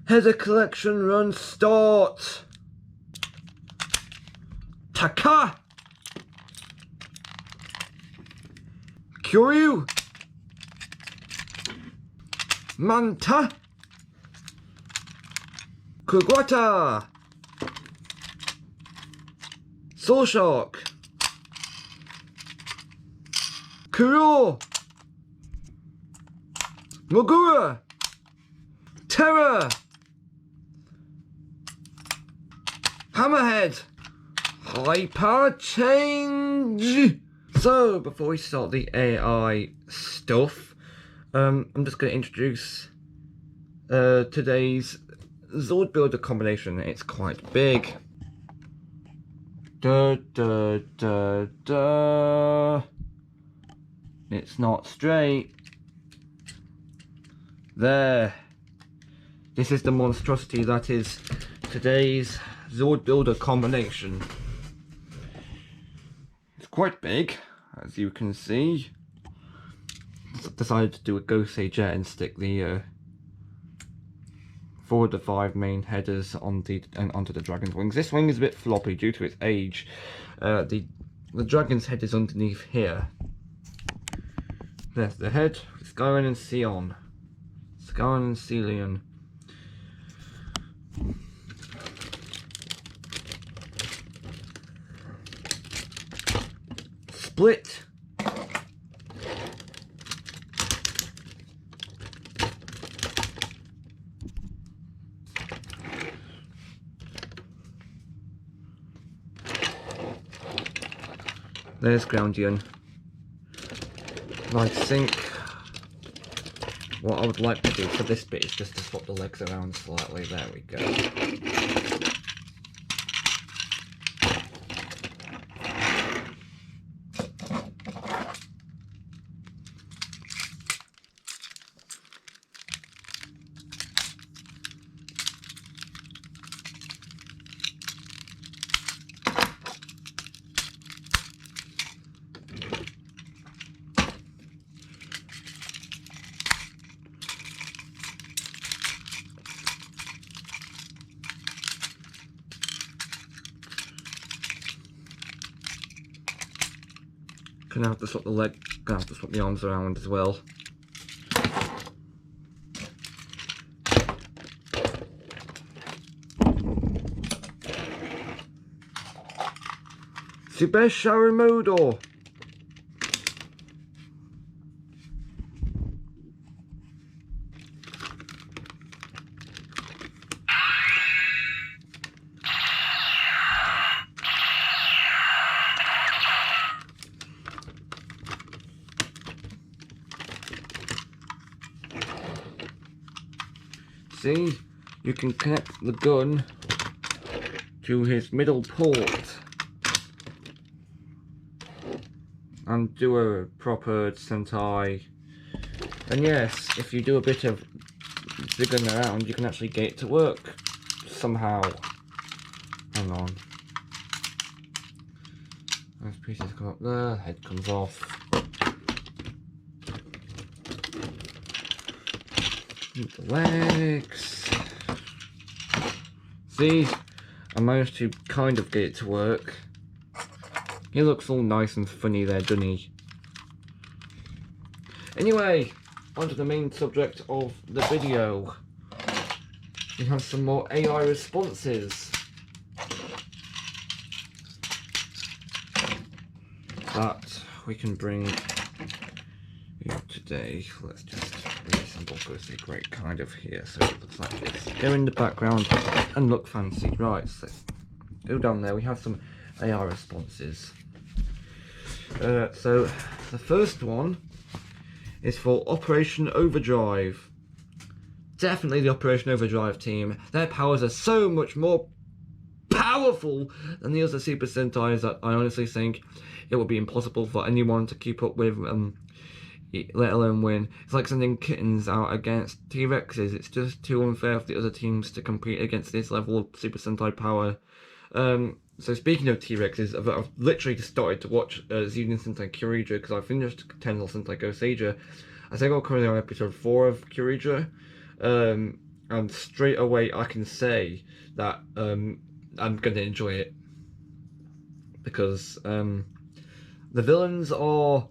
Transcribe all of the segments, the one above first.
Header collection run start. Taka. Kyoryu. Manta. Kugwata. Soul Shark. Kuro. Mogura. Terror. Hammerhead. Hyper change. So before we start the AI stuff, I'm just going to introduce today's Zord builder combination. It's quite big. It's not straight. There. This is the monstrosity that is today's Zord builder combination. It's quite big, as you can see. Decided to do a Gosei jet and stick the 4 of the 5 main headers onto the dragon's wings. This wing is a bit floppy due to its age. The dragon's head is underneath here. There's the head, Skyron and Sion. Skyron and Celion. Split. There's Groundian. I think what I would like to do for this bit is just to swap the legs around slightly. There we go. Gonna have to swap the leg, gonna have to swap the arms around as well. Super Sharumodo. See, you can connect the gun to his middle port and do a proper Sentai. And yes, if you do a bit of zigging around, you can actually get it to work somehow. Hang on. Those pieces come up there, head comes off. The legs. See, I managed to kind of get it to work. He looks all nice and funny there, doesn't he? Anyway, onto the main subject of the video. We have some more AI responses that we can bring you today. Let's just reassemble Gosei Great kind of here so it looks like this. Go in the background and look fancy. Right, so go down there. We have some AI responses. So the first one is for Operation Overdrive. Definitely the Operation Overdrive team. Their powers are so much more powerful than the other Super Sentais that I honestly think it would be impossible for anyone to keep up with, let alone win. It's like sending kittens out against T-Rexes. It's just too unfair for the other teams to compete against this level of Super Sentai power. So speaking of T-Rexes, I've literally just started to watch Zunion Sentai Kyuridra because I finished Tensei Sentai Goseiger. I think I'm currently on episode 4 of Kyuridra. and straight away I can say that I'm gonna enjoy it, because the villains are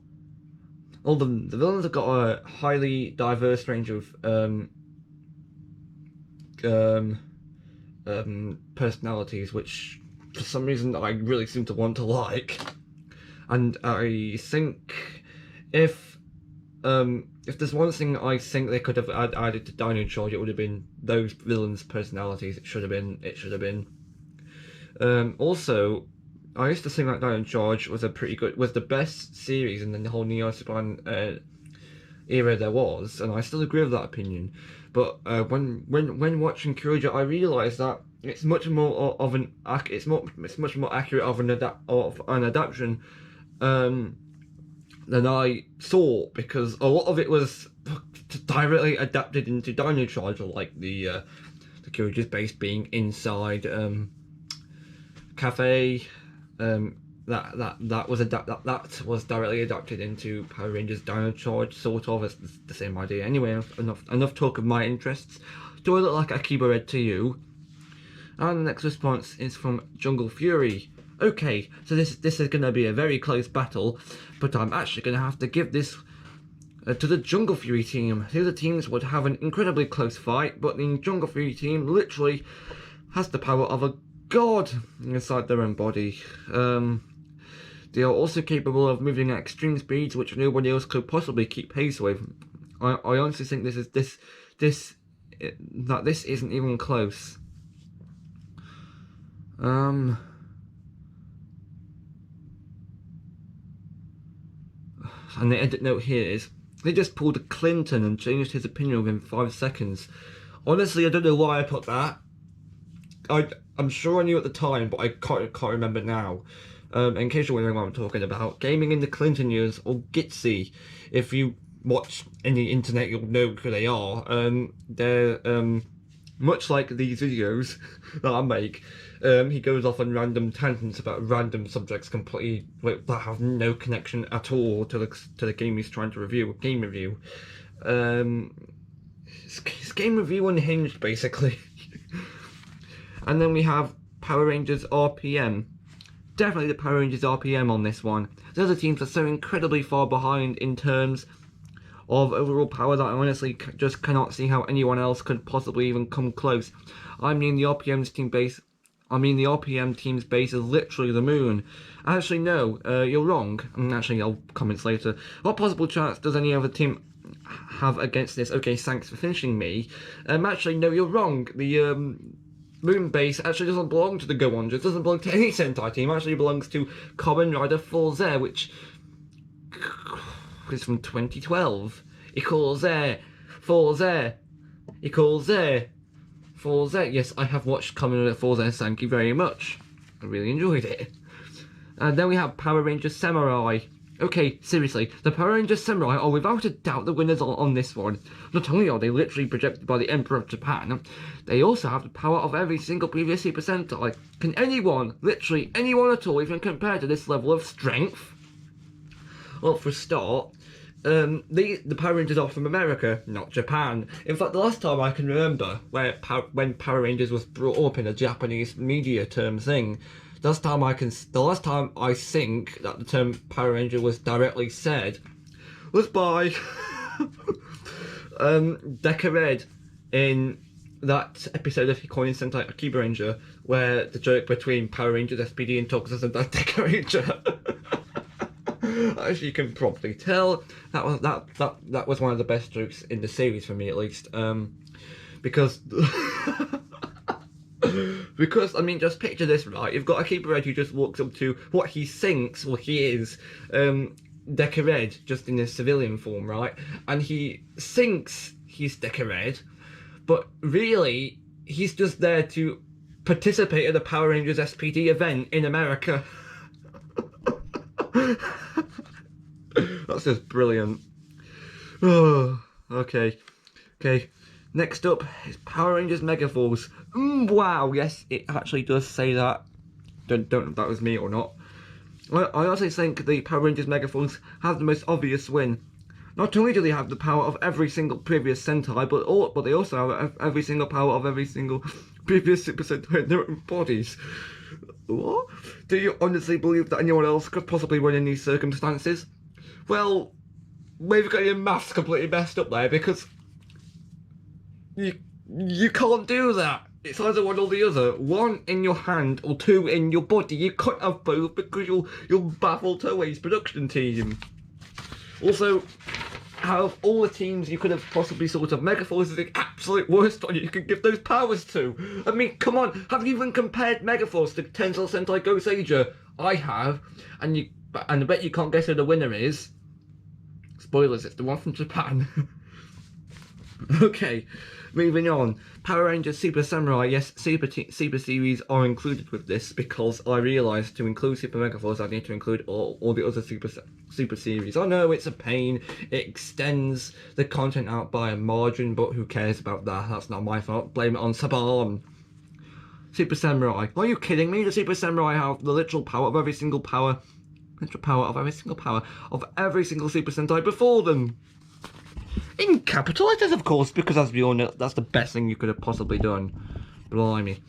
all the villains have got a highly diverse range of um, personalities, which for some reason I really seem to want to like. And I think if there's one thing I think they could have added to Dino Charge, it would have been those villains' personalities. It should have been. It should have been. Also, I used to think that Dino Charge was was the best series in the whole Neo Superman era there was, and I still agree with that opinion. But when watching Kyoja, I realised that it's much more of an it's much more accurate of an adaptation than I thought, because a lot of it was directly adapted into Dino Charge, like the Kyoja's base being inside cafe. That was directly adapted into Power Rangers Dino Charge, sort of. It's the same idea. Anyway, enough talk of my interests. Do I look like Akiba Red to you? And the next response is from Jungle Fury. Okay, so this is going to be a very close battle, but I'm actually going to have to give this to the Jungle Fury team. The other teams would have an incredibly close fight, but the Jungle Fury team literally has the power of a god inside their own body. They are also capable of moving at extreme speeds, which nobody else could possibly keep pace with. I honestly think this isn't even close. And the edit note here is, they just pulled a Clinton and changed his opinion within 5 seconds. Honestly, I don't know why I put that. I'm sure I knew at the time, but I can't remember now. In case you're wondering what I'm talking about, gaming in the Clinton years, or Gitsy, if you watch any internet, you'll know who they are. They're much like these videos that I make. He goes off on random tangents about random subjects completely that have no connection at all to the game he's trying to review. Game review. It's game review unhinged, basically. And then we have Power Rangers RPM. Definitely the Power Rangers RPM on this one. The other teams are so incredibly far behind in terms of overall power that I honestly just cannot see how anyone else could possibly even come close. I mean, the RPM team's base is literally the moon. Actually, no, you're wrong. Actually, I'll comment later. What possible chance does any other team have against this? Okay, thanks for finishing me. Actually, no, you're wrong. The moon base actually doesn't belong to the Go-Oners. It doesn't belong to any Sentai team. It actually belongs to Kamen Rider Full Z, which is from 2012. Equals there. Full Z. Equals there. Full Z. Yes, I have watched Kamen Rider Full Z. Thank you very much. I really enjoyed it. And then we have Power Rangers Samurai. Okay, seriously, the Power Rangers Samurai are without a doubt the winners on this one. Not only are they literally projected by the Emperor of Japan, they also have the power of every single previous Super Sentai. Can anyone, literally anyone at all, even compare to this level of strength? Well, for a start, the Power Rangers are from America, not Japan. In fact, the last time I can remember when Power Rangers was brought up in a Japanese media term thing, the last time I think that the term Power Ranger was directly said was by Deca Red in that episode of Hikoinen Sentai Akiba Ranger, where the joke between Power Rangers SPD and Tokusatsu and Deca Ranger. As you can probably tell, that was one of the best jokes in the series for me, at least, because because I mean, just picture this, right? You've got a Keeper Red who just walks up to what he thinks, well, he is Deca Red, just in his civilian form, right? And he thinks he's Deca Red, but really he's just there to participate at the Power Rangers SPD event in America. That's just brilliant. Oh, okay. Next up is Power Rangers Megaforce. Wow, yes, it actually does say that. Don't know if that was me or not. Well, I also think the Power Rangers Megaforce has the most obvious win. Not only do they have the power of every single previous Sentai, but they also have every single power of every single previous Super Sentai in their own bodies. What? Do you honestly believe that anyone else could possibly win in these circumstances? Well, we've got your maths completely messed up there, because you can't do that. It's either one or the other. One in your hand or two in your body. You can't have both, because you'll baffle Toei's production team. Also, out of all the teams you could have possibly sort of, Megaforce is the absolute worst one you could give those powers to. I mean, come on, have you even compared Megaforce to Tensei Sentai Go Seija? I have, and I bet you can't guess who the winner is. Spoilers, it's the one from Japan. Okay, moving on. Power Rangers Super Samurai. Yes, Super Series are included with this, because I realised to include Super Megaforce I need to include all the other Super Series. I know it's a pain, it extends the content out by a margin, but who cares about that? That's not my fault. Blame it on Saban. Super Samurai. Are you kidding me? The Super Samurai have the literal power of every single power. Literal power of every single power of every single Super Sentai before them. In capital letters, of course, because as we all know, that's the best thing you could have possibly done. Blimey.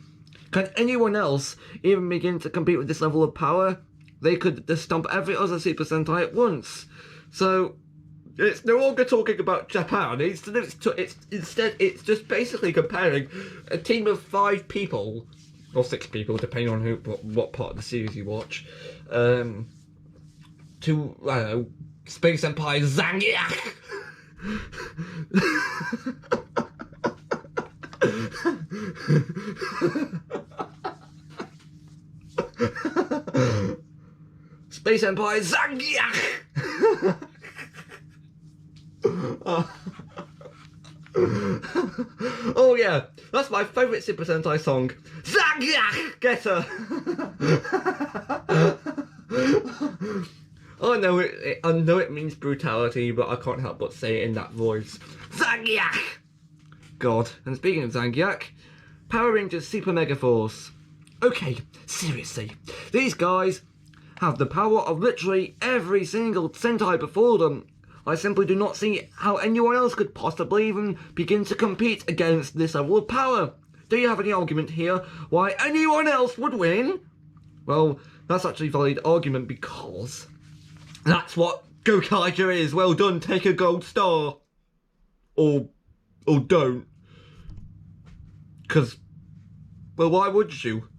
Can anyone else even begin to compete with this level of power? They could just stomp every other Super Sentai at once. So, it's no longer talking about Japan. Instead, it's just basically comparing a team of 5 people, or 6 people, depending on what part of the series you watch, to, I don't know, Space Empire Zangiak! Space Empire Zangiak! Oh yeah, that's my favourite Super Sentai song. Zangiak! Get her! I know it means brutality, but I can't help but say it in that voice. Zangiak! God. And speaking of Zangiak, Power Rangers Super Megaforce. Okay, seriously, these guys have the power of literally every single Sentai before them. I simply do not see how anyone else could possibly even begin to compete against this level of power. Do you have any argument here why anyone else would win? Well, that's actually a valid argument, because that's what Gokaiger is. Well done, take a gold star. Or don't. Because, well, why would you?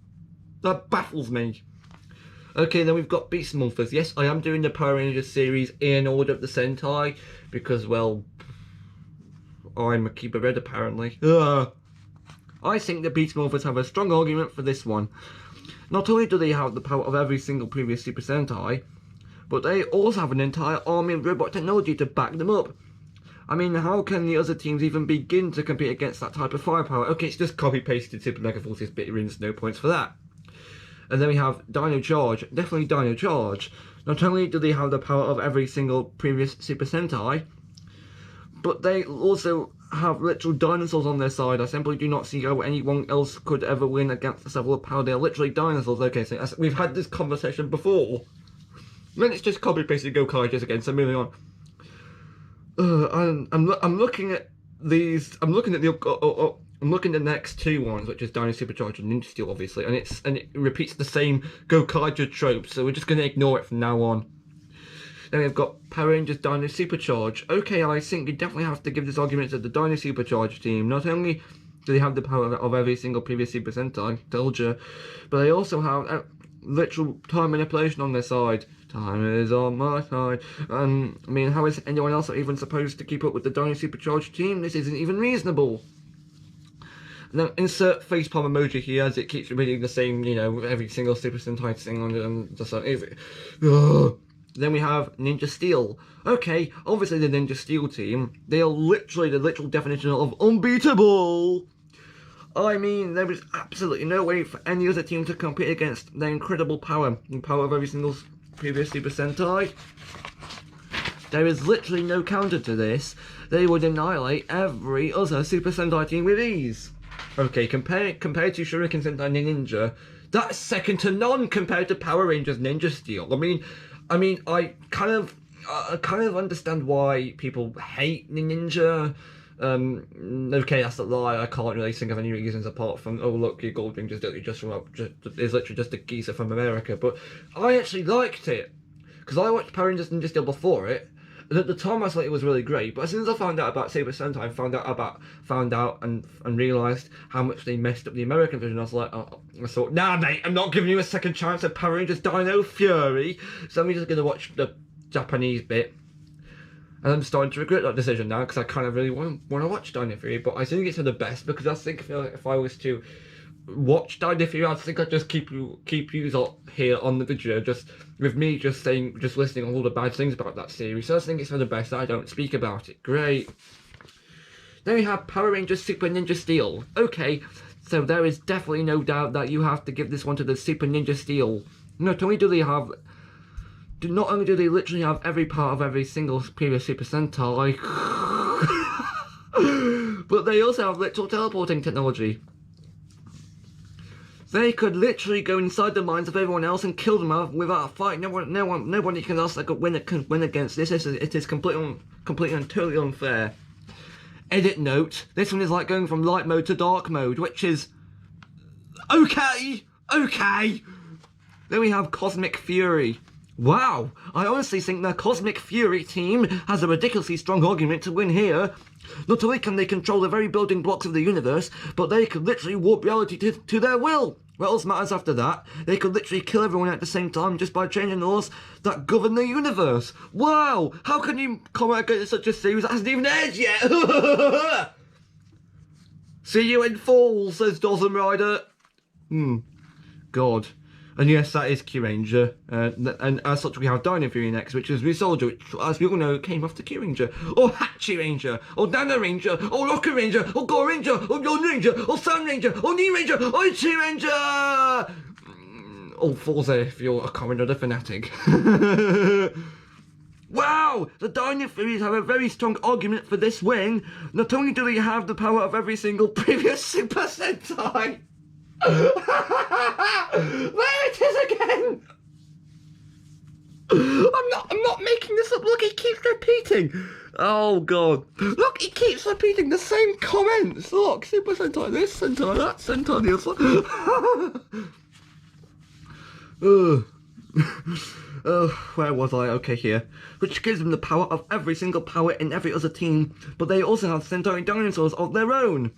That baffles me. Okay, then we've got Beast Morphers. Yes, I am doing the Power Rangers series in order of the Sentai, because, well, I'm a keeper red apparently. I think the Beast Morphers have a strong argument for this one. Not only do they have the power of every single previous Super Sentai, but they also have an entire army of robot technology to back them up. I mean, how can the other teams even begin to compete against that type of firepower? Okay, it's just copy-pasted Super Megaforce's bit, rings, no points for that. And then we have Dino Charge, definitely Dino Charge. Not only do they have the power of every single previous Super Sentai, but they also have literal dinosaurs on their side. I simply do not see how anyone else could ever win against this level of power. They are literally dinosaurs. Okay, so we've had this conversation before. Then it's just copy-pasted Gokaigers again, so moving on. I'm looking at these. I'm looking at the next 2 ones, which is Dino Supercharged and Ninja Steel, obviously, and it repeats the same Gokaiger trope. So we're just going to ignore it from now on. Then we've got Power Rangers Dino Supercharge. Okay, I think you definitely have to give this argument to the Dino Supercharge team. Not only do they have the power of every single previous Super Sentai, told you, but they also have literal time manipulation on their side. Time is on my side. I mean, how is anyone else even supposed to keep up with the Dino Supercharged team? This isn't even reasonable. Now, insert facepalm emoji here, as it keeps repeating the same, you know, every single Super Sentai thing on the side. Then we have Ninja Steel. Okay, obviously the Ninja Steel team, they are literally the literal definition of unbeatable. I mean, there is absolutely no way for any other team to compete against their incredible power, the power of every single previous Super Sentai. There is literally no counter to this. They would annihilate every other Super Sentai team with ease. Okay, compared to Shuriken Sentai Ninja, that's second to none compared to Power Rangers Ninja Steel. I mean, I I kind of understand why people hate Ninja. Okay, that's a lie. I can't really think of any reasons apart from, oh look, your Gold Ranger's just from is literally just a geezer from America. But I actually liked it because I watched Power Rangers Ninja Steel before it. And at the time, I thought it was really great. But as soon as I found out about Saber Sentai, found out and realised how much they messed up the American version, I was like, oh, I thought, nah, mate, I'm not giving you a second chance at Power Rangers Dino Fury. So I'm just gonna watch the Japanese bit. And I'm starting to regret that decision now because I kind of really want to watch Dino Fury, but I think it's for the best because I think if I was to watch Dino Fury, I think I'd just keep you here on the video, just with me just listening on all the bad things about that series. So I think it's for the best that I don't speak about it. Great. Then we have Power Rangers Super Ninja Steel. Okay, so there is definitely no doubt that you have to give this one to the Super Ninja Steel. Not only do they literally have every part of every single previous Super Sentai, but they also have literal teleporting technology. They could literally go inside the minds of everyone else and kill them off without a fight. Nobody can else that could win against this. It is completely and totally unfair. Edit note: this one is like going from light mode to dark mode, which is okay. Then we have Cosmic Fury. Wow, I honestly think the Cosmic Fury team has a ridiculously strong argument to win here. Not only can they control the very building blocks of the universe, but they could literally warp reality to their will. What else matters after that? They could literally kill everyone at the same time just by changing the laws that govern the universe. Wow, how can you comment against such a series that hasn't even aired yet? See you in fall, says Dawson Rider. God. And yes, that is Q-Ranger. And as such, we have Dino Fury next, which is Resoldier, which, as we all know, came after Q-Ranger. Or Hachi Ranger, or Nano Ranger, or Rocket Ranger, or Go Ranger, or Yon Ranger, or Sun Ranger, or Knee Ranger, or Ichi Ranger! All falls there if you're a Kamen Rider fanatic. Wow! The Dino Furies have a very strong argument for this win. Not only do they have the power of every single previous Super Sentai, there it is again! I'm not making this up. Look, he keeps repeating. Oh god. Look, he keeps repeating the same comments. Look, Super Sentai this, Sentai that, Sentai the other. Where was I? Okay, here. Which gives them the power of every single power in every other team, but they also have Centauri dinosaurs of their own.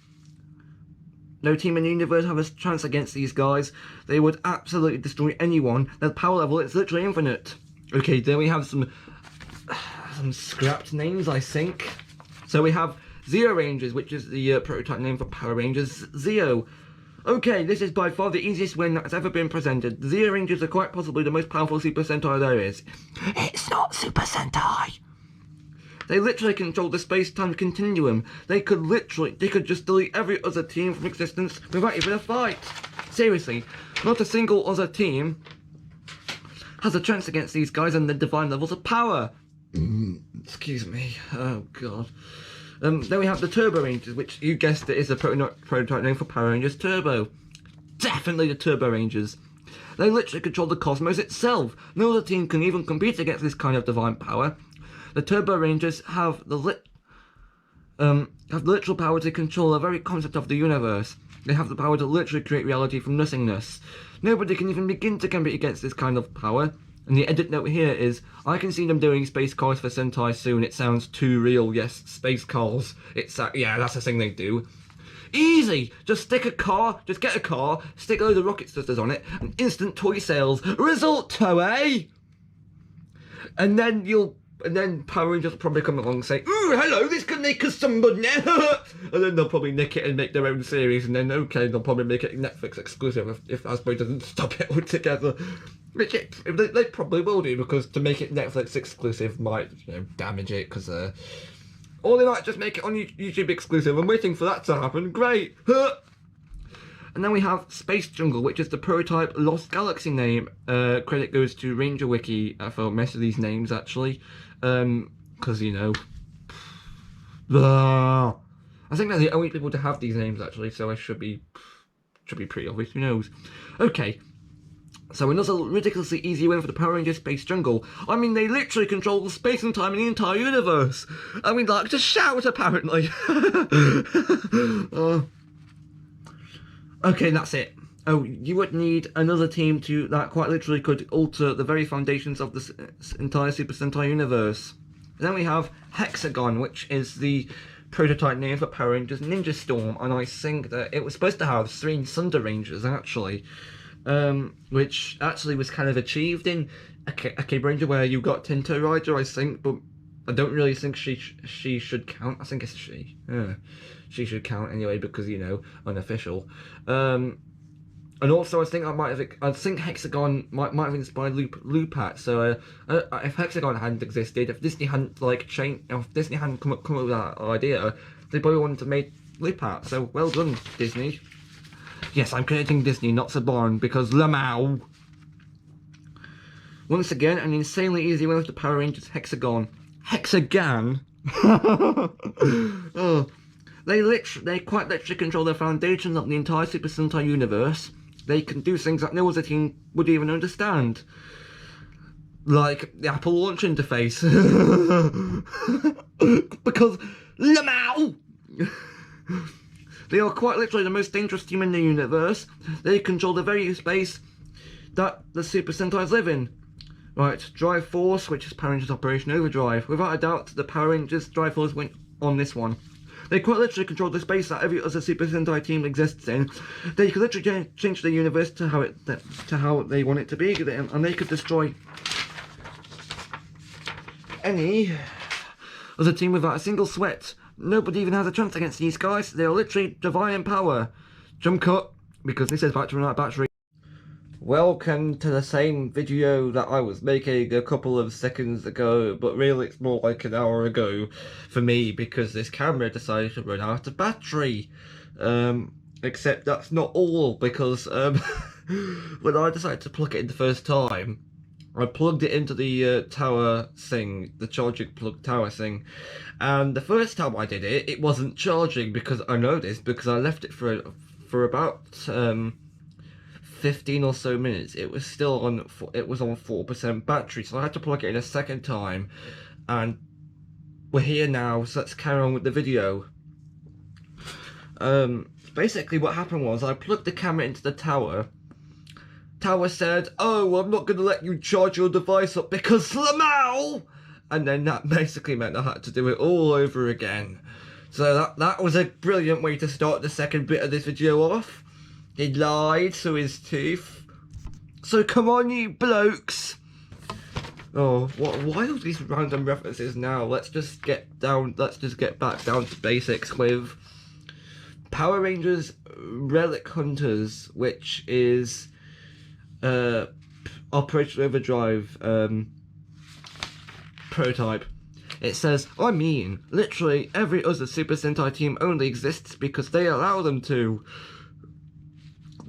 No team in the universe have a chance against these guys. They would absolutely destroy anyone. Their power level is literally infinite. Okay, then we have some scrapped names, I think. So we have Zeo Rangers, which is the prototype name for Power Rangers Zeo. Okay, this is by far the easiest win that's ever been presented. The Zeo Rangers are quite possibly the most powerful Super Sentai there is. It's not Super Sentai! They literally control the space-time continuum. They could just delete every other team from existence without even a fight. Seriously, not a single other team has a chance against these guys and their divine levels of power. Excuse me. Oh god. Then we have the Turbo Rangers, which you guessed it is a prototype name for Power Rangers Turbo. Definitely the Turbo Rangers. They literally control the cosmos itself. No other team can even compete against this kind of divine power. The Turbo Rangers have the literal power to control the very concept of the universe. They have the power to literally create reality from nothingness. Nobody can even begin to compete against this kind of power. And the edit note here is, I can see them doing space cars for Sentai soon. It sounds too real. Yes, space cars. Yeah, that's the thing they do. Easy! Just get a car, stick a load of rocket thrusters on it, and instant toy sales. Result, eh? And then Power Rangers will probably come along and say, ooh, hello, this can make us somebody. And then they'll probably nick it and make their own series, and then, okay, they'll probably make it Netflix exclusive if Hasbro doesn't stop it altogether. Which they probably will do, because to make it Netflix exclusive might, damage it, because, or they might just make it on YouTube exclusive. I'm waiting for that to happen. Great. And then we have Space Jungle, which is the prototype Lost Galaxy name. Credit goes to Ranger Wiki for most of these names, actually. Because, I think they're the only people to have these names, actually, so I should be pretty obvious. Who knows? Okay. So another ridiculously easy win for the Power Rangers Space Jungle. I mean, they literally control the space and time in the entire universe. I mean, like, just shout, apparently. Okay, that's it. Oh, you would need another team that quite literally could alter the very foundations of this entire Super Sentai universe. Then we have Hexagon, which is the prototype name for Power Rangers Ninja Storm, and I think that it was supposed to have 3 Thunder Rangers, actually. Which actually was kind of achieved in a Cable Ranger, where you got Tinto Rider, I think, but I don't really think she should count. I think it's she. Yeah, she should count anyway, because, you know, unofficial. And also I think Hexagon might have inspired Lupat. So if Hexagon hadn't existed, if Disney hadn't if Disney hadn't come up with that idea, they probably wanted to make Lupat. So well done, Disney. Yes, I'm crediting Disney, not Saban, because Lamau. Once again, an insanely easy win with the Power Rangers Hexagon. Hexagon? Oh, they quite literally control the foundations of the entire Super Sentai universe. They can do things that no other team would even understand. Like the Apple launch interface. Because Lamau! They are quite literally the most dangerous team in the universe. They control the very space that the Super Sentais live in. Right, Drive Force, which is Power Rangers Operation Overdrive. Without a doubt, the Power Rangers Drive Force went on this one. They quite literally control the space that every other Super Sentai team exists in. They could literally change the universe to how they want it to be, and they could destroy any other team without a single sweat. Nobody even has a chance against these guys. They are literally divine in power. Jump cut, because this is battery not battery. Welcome to the same video that I was making a couple of seconds ago, but really it's more like an hour ago for me, because this camera decided to run out of battery. Except that's not all, because when I decided to plug it in the first time, I plugged it into the tower thing, the charging plug tower thing, and the first time I did it, it wasn't charging, because I know this because I left it for about 15 or so minutes. It was still on 4% battery, so I had to plug it in a second time, and we're here now, so let's carry on with the video. Basically what happened was I plugged the camera into the tower. Tower said, "Oh, I'm not going to let you charge your device up because Lamau!" And then that basically meant I had to do it all over again. So that was a brilliant way to start the second bit of this video off. He lied to his teeth. So come on, you blokes. Oh, why all these random references now? Let's just get back down to basics with Power Rangers Relic Hunters, which is Operation Overdrive prototype. It says, I mean, literally every other Super Sentai team only exists because they allow them to.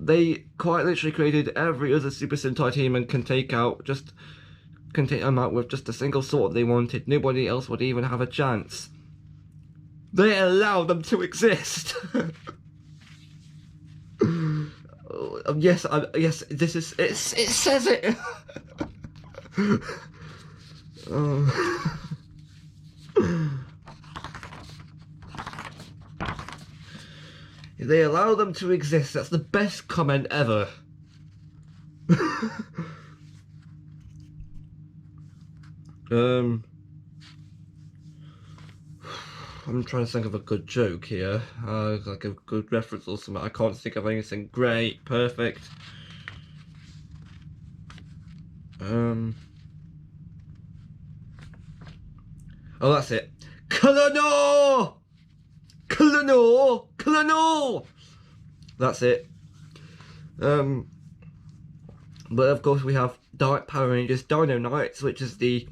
They quite literally created every other Super Sentai team and can take them out with just a single sword if they wanted. Nobody else would even have a chance. They allow them to exist. Yes, this is it says it. They allow them to exist. That's the best comment ever. I'm trying to think of a good joke here, like a good reference or something. I can't think of anything great, perfect. Oh, that's it. Colonel! That's it. But of course we have Power Rangers Dino Knights, which is the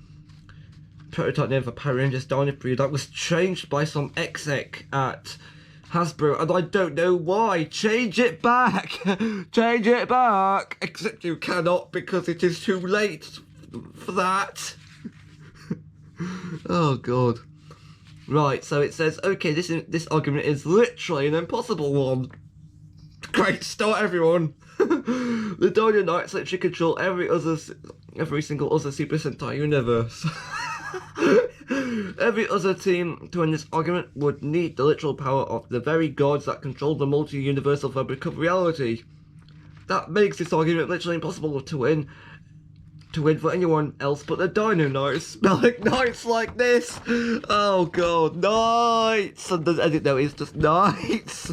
prototype name for Power Rangers Dino Breed that was changed by some exec at Hasbro, and I don't know why. Change it back! Change it back! Except you cannot, because it is too late for that. Oh god. Right, so it says, okay, this argument is literally an impossible one. Great start, everyone. The Dino Knights literally control every single other Super Sentai universe. Every other team to win this argument would need the literal power of the very gods that control the multi-universal fabric of reality. That makes this argument literally impossible to win for anyone else but the Dino Knights. Spelling knights like this. Oh god, knights! And the edit note is just knights.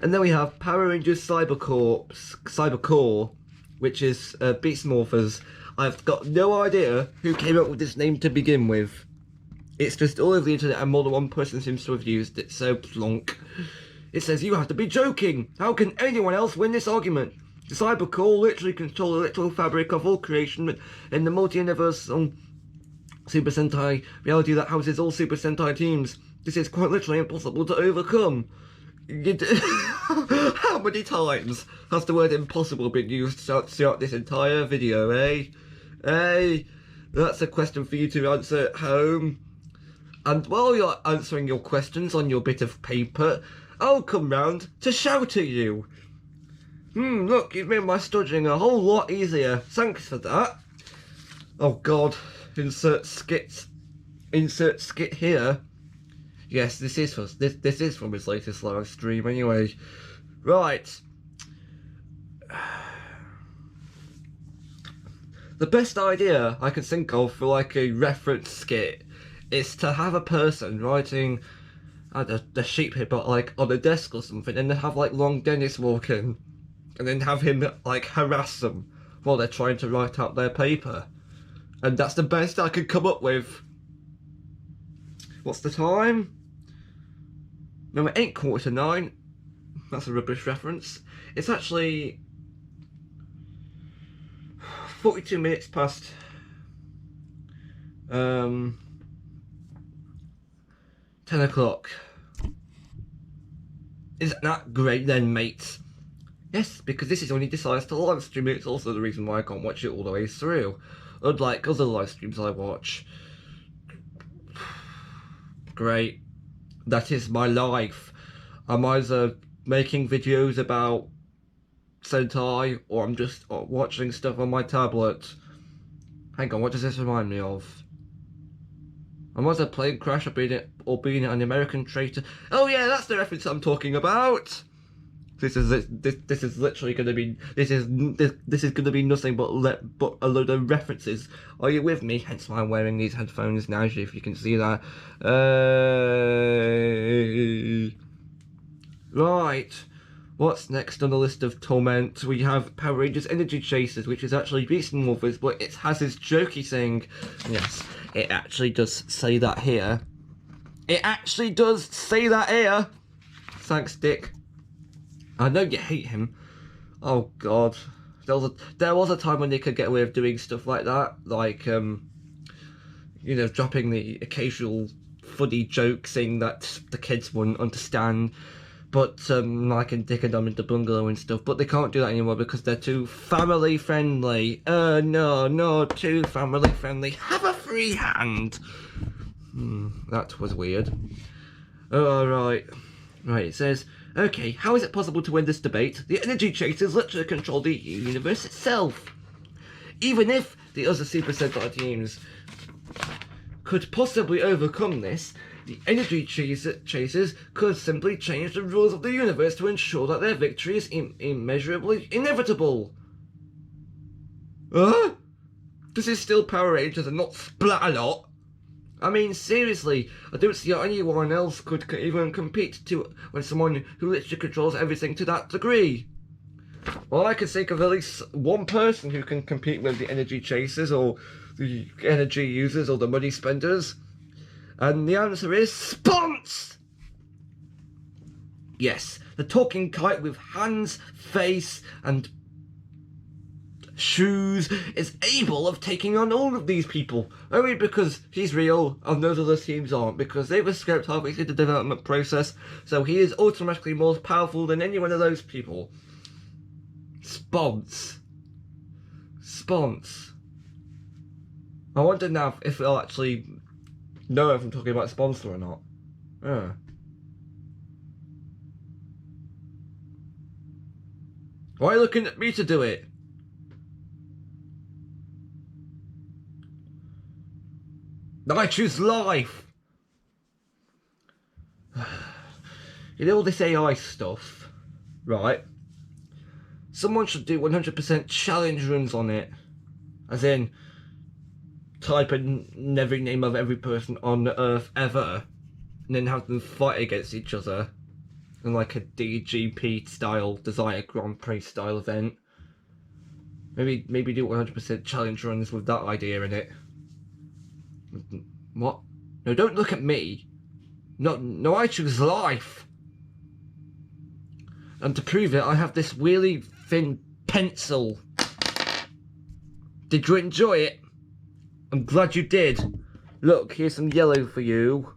And then we have Power Rangers Cybercore, which is Beast Morphers. I've got no idea who came up with this name to begin with. It's just all over the internet and more than one person seems to have used it, so plonk. It says, you have to be joking! How can anyone else win this argument? The Cybercore literally control the literal fabric of all creation in the multi-universal Super Sentai reality that houses all Super Sentai teams. This is quite literally impossible to overcome. How many times has the word impossible been used throughout this entire video, eh? Hey, that's a question for you to answer at home. And while you're answering your questions on your bit of paper, I'll come round to shout at you. Look, you've made my studying a whole lot easier. Thanks for that. Oh god, insert skit here. Yes, this is from his latest live stream anyway. Right. The best idea I can think of for like a reference skit is to have a person writing the sheet paper like on a desk or something, and then have like Long Dennis walk in and then have him like harass them while they're trying to write out their paper. And that's the best I could come up with. What's the time? No, it ain't 9:15. That's a rubbish reference. It's actually 42 minutes past 10 o'clock. Isn't that great then, mates? Yes, because this is when he decides to live stream it. It's also the reason why I can't watch it all the way through. Unlike other live streams I watch. Great. That is my life. I'm either making videos about Sentai or I'm just watching stuff on my tablet. Hang on, what does this remind me of? I'm either playing Crash or being an American traitor. Oh yeah, that's the reference I'm talking about. This is literally going to be this is going to be nothing but a load of references. Are you with me? Hence why I'm wearing these headphones now, if you can see that. Right. What's next on the list of torment? We have Power Rangers Energy Chasers, which is actually Beast Morphers, but it has this jokey thing. Yes, it actually does say that here. It actually does say that here. Thanks, Dick. I know you hate him. Oh god. There was a time when they could get away with doing stuff like that. Like, you know, dropping the occasional funny joke saying that the kids wouldn't understand. But, like in Dick and Dumb in the Bungalow and stuff. But they can't do that anymore because they're too family friendly. No, too family friendly. Have a free hand. That was weird. Oh, right. Right, it says, okay, how is it possible to win this debate? The Energy Chasers literally control the universe itself. Even if the other Super Sentai teams could possibly overcome this, the Energy Chasers could simply change the rules of the universe to ensure that their victory is immeasurably inevitable. This is still Power Rangers and not Splat-A-Lot. I mean, seriously, I don't see how anyone else could even compete with someone who literally controls everything to that degree. Well, I can think of at least one person who can compete with the Energy Chasers or the Energy Users or the Money Spenders. And the answer is Spons! Yes, the talking kite with hands, face, and shoes is able of taking on all of these people, only because he's real and those other teams aren't, because they were scrapped halfway through the development process, so he is automatically more powerful than any one of those people. Spons. I wonder now if they'll actually know if I'm talking about Sponsor or not. Why are you looking at me to do it? I choose life. You know all this AI stuff, right? Someone should do 100% challenge runs on it. As in, type in every name of every person on Earth ever, and then have them fight against each other in like a DGP style, Desire Grand Prix style event. Maybe do 100% challenge runs with that idea in it. What? No, don't look at me. No, I choose life. And to prove it, I have this really thin pencil. Did you enjoy it? I'm glad you did. Look, here's some yellow for you.